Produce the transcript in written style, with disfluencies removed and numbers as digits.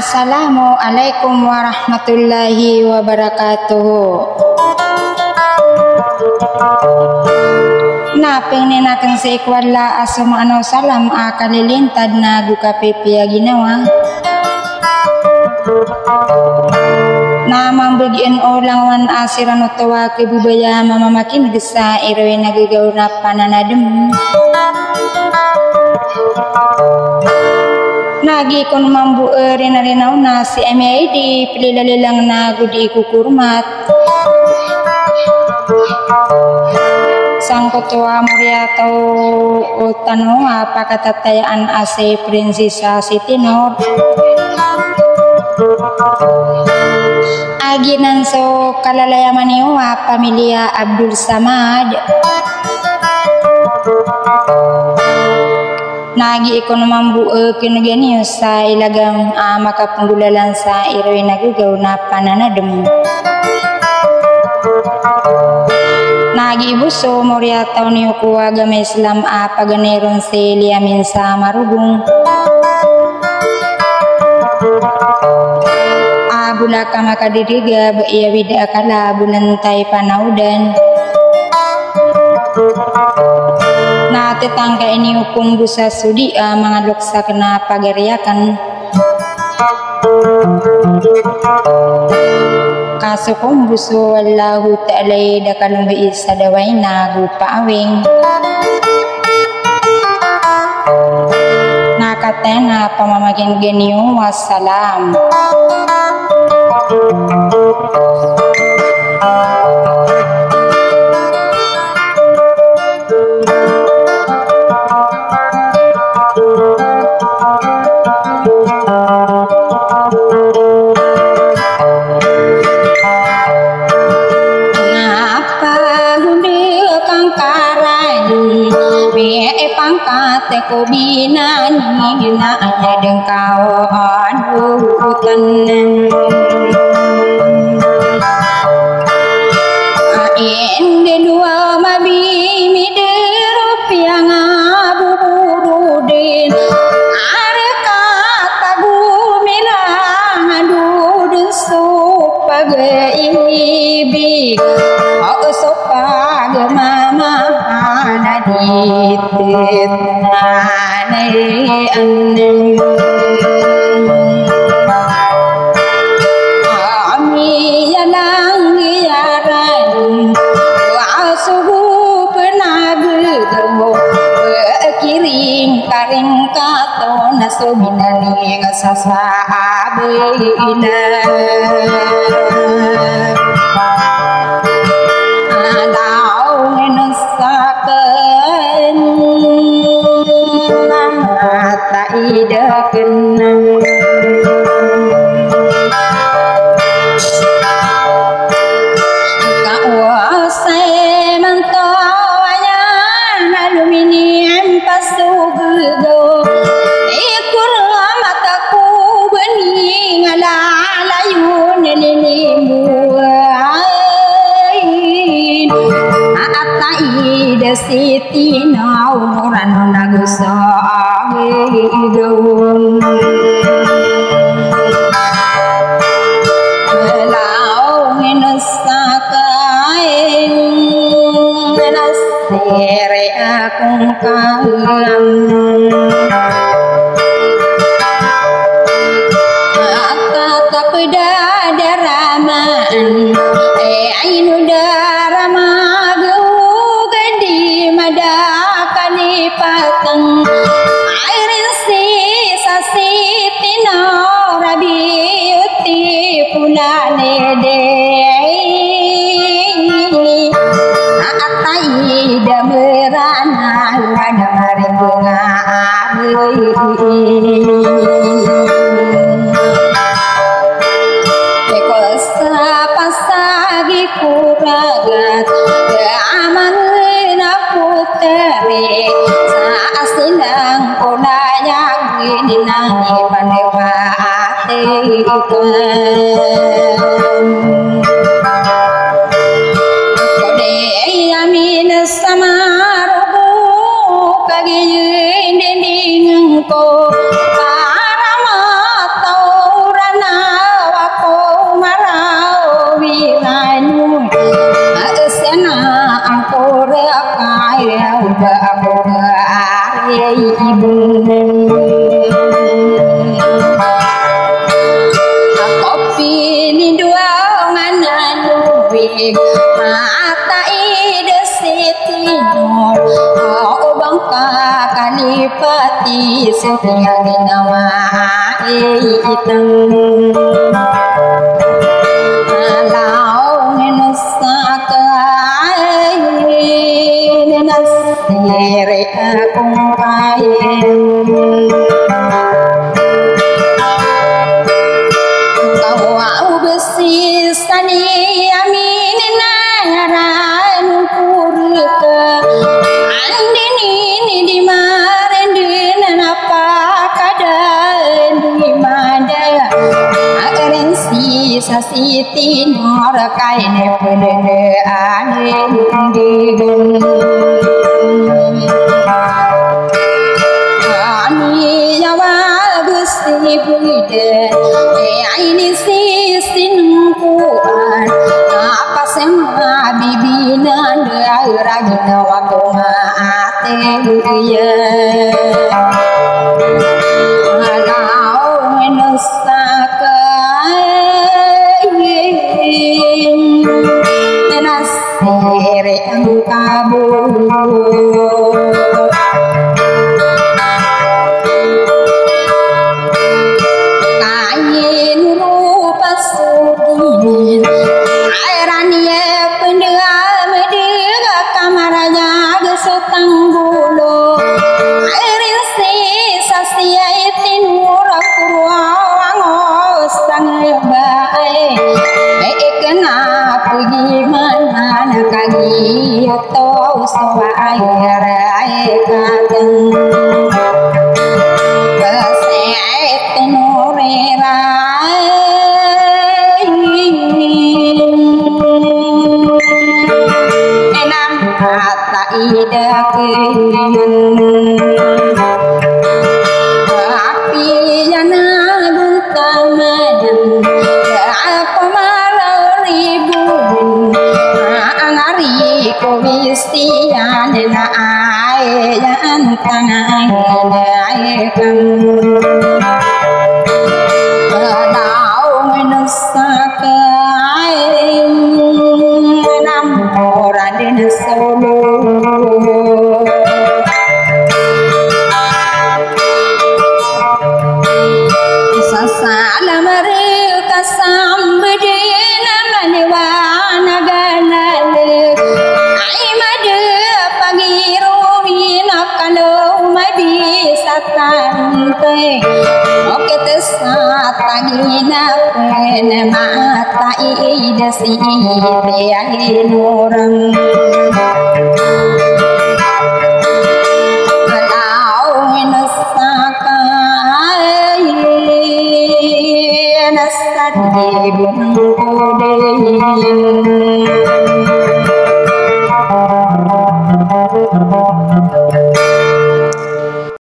Assalamualaikum warahmatullahi wabarakatuh. Napeng nenakeng seikwala asma'no salam akalilintad na gukapepe ginawa. Na mambagian ulang wan asiran utawa kebubaya mamamakin gesa irwe nagagaw na pananadem. Nagi kon mambu rina-rinaw na si MAD pililalilang na gudi kukurmat. Sang ketua muria tau tanwa pakatatayaan ase prinsesa Siti Nur. Aginan so kalalayamaniwa pamilia Abdul Samad. Nagi ikon mambu kinagani sa ilagang makapanggulalan sa irwe nagagaw na pananadem. Nagi ibuso moria taw ni ukuwa gamay Islam paganeron si liamin sa marugong. Bulaka makadiriga iya wida akala bulantay panaudan. Na tetangga ini hukum busa sudi mga luksa kena pagariakan. Kaso kong buso wallahu ta'alay dakalong bais sa daway na gupaawing. Nakatena pamamagin ganyo wassalam. Pangkat ko binani na adeng kawan hutan ain de dua mabimi de rupiang aburudin are kata gumilang adudun supagaibi o supagmama naditit nanay aneng ami yalang yaran wasuhu penagdo kiring karing kato nasubinani ngasasabila ida kenang kawasai mantawanya aluminium pasugugo ikur mataku bening ala layun lilimu ata ida Siti Nur nagusa gawon lau nginusakain nasire akong kalam kata pedadaraman ainu darama gadi madakani patang Siti Nur rabiuti pulane de atai damerana ladamari bunga abui kosa pasagi kuragat amangna puteri sa silang kunaya ninangi panewate kode amin samarubu kagiyin dinding ko para matau kopi ni dua nganan duwe mata ide sitinor bangka kalipati setia nama itang alau nusaka nasire akong kayen kau besi sani amin naran purka andini ni di marendin apa kadan di mada agen si sasiti nor kaine pedene anen digen ani jawa gusti bude ini sinkuan apa sema bibinan ragina waktu maate ya alau menusaka nasire kabul kain rupa sudin airania pendega medega kamaranya gesotang bulu airin si sasia itin murah kurang sang bae kenapa gimana nak kagi atau soal air kadang enam kata ida api jana buntaman apa malau ribu angari kowistian na ai jan tangan ai kan menusaka enam orang den solo sasala mereka sambedena malewana ganale ai made pagi ruwina kalau bisa tante oke tesat tagina pene mata ida si piahin orang kalau nasaka nasad di gunung